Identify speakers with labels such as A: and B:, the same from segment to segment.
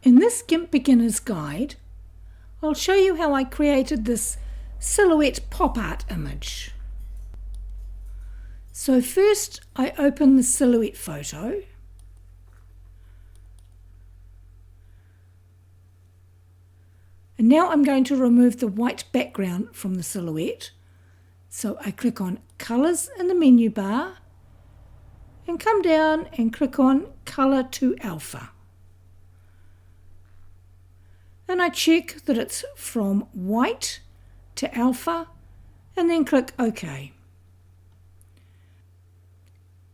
A: In this Gimp Beginner's Guide, I'll show you how I created this silhouette pop art image. So first I open the silhouette photo. And now I'm going to remove the white background from the silhouette. So I click on Colours in the menu bar and come down and click on Colour to Alpha. And I check that it's from white to alpha and then click OK.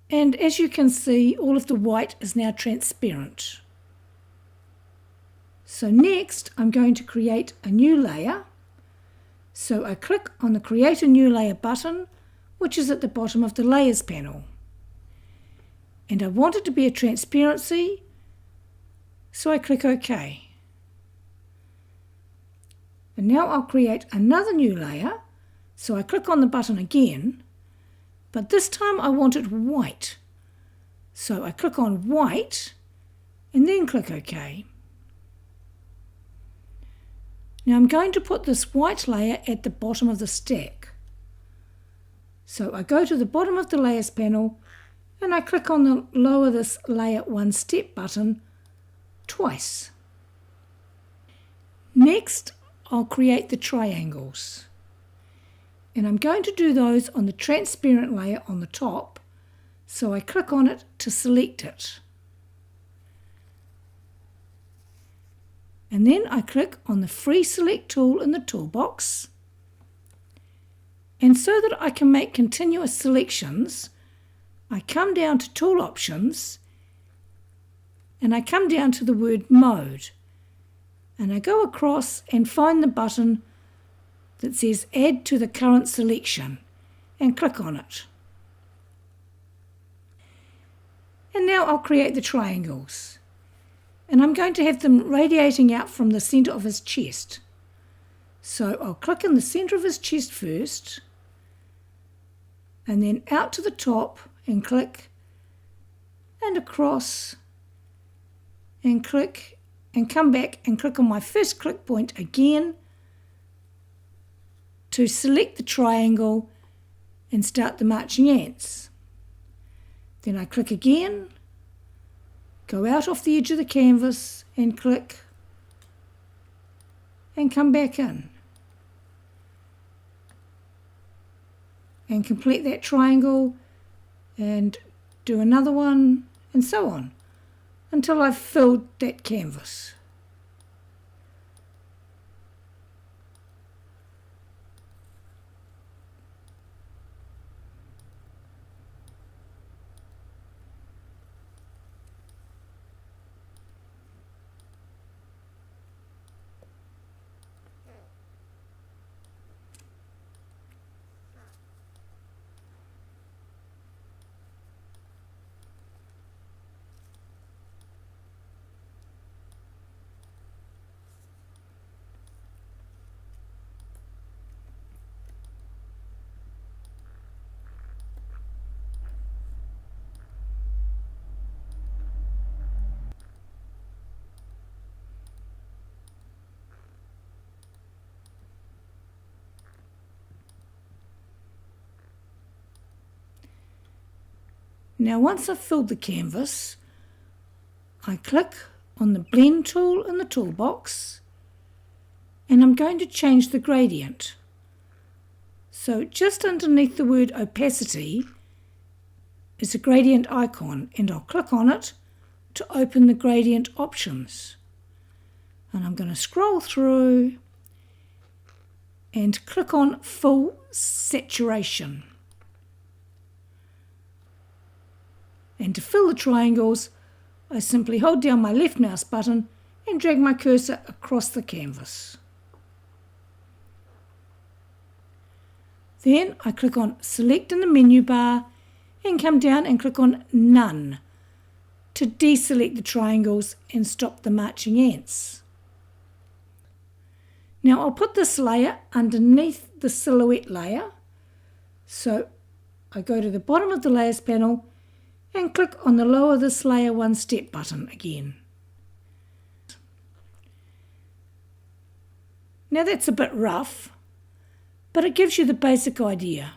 A: And as you can see, all of the white is now transparent. So next I'm going to create a new layer. So I click on the Create a New Layer button, which is at the bottom of the Layers panel. And I want it to be a transparency, so I click OK. And now I'll create another new layer, so I click on the button again, but this time I want it white. So I click on white and then click OK. Now I'm going to put this white layer at the bottom of the stack. So I go to the bottom of the Layers panel and I click on the Lower this layer one step button twice. Next, I'll create the triangles. And I'm going to do those on the transparent layer on the top, so I click on it to select it. And then I click on the Free Select tool in the toolbox. And so that I can make continuous selections, I come down to Tool Options and I come down to the word Mode. And I go across and find the button that says Add to the current selection and click on it. And now I'll create the triangles. And I'm going to have them radiating out from the centre of his chest. So I'll click in the centre of his chest first, and then out to the top and click, and across and click, and come back and click on my first click point again to select the triangle and start the marching ants. Then I click again, go out off the edge of the canvas and click and come back in and complete that triangle and do another one and so on until I've filled that canvas. Now once I've filled the canvas, I click on the Blend tool in the toolbox and I'm going to change the gradient. So just underneath the word opacity is a gradient icon and I'll click on it to open the gradient options. And I'm going to scroll through and click on Full Saturation. And to fill the triangles, I simply hold down my left mouse button and drag my cursor across the canvas. Then I click on Select in the menu bar and come down and click on None to deselect the triangles and stop the marching ants. Now I'll put this layer underneath the silhouette layer. So I go to the bottom of the Layers panel and click on the Lower this layer one step button again. Now that's a bit rough, but it gives you the basic idea.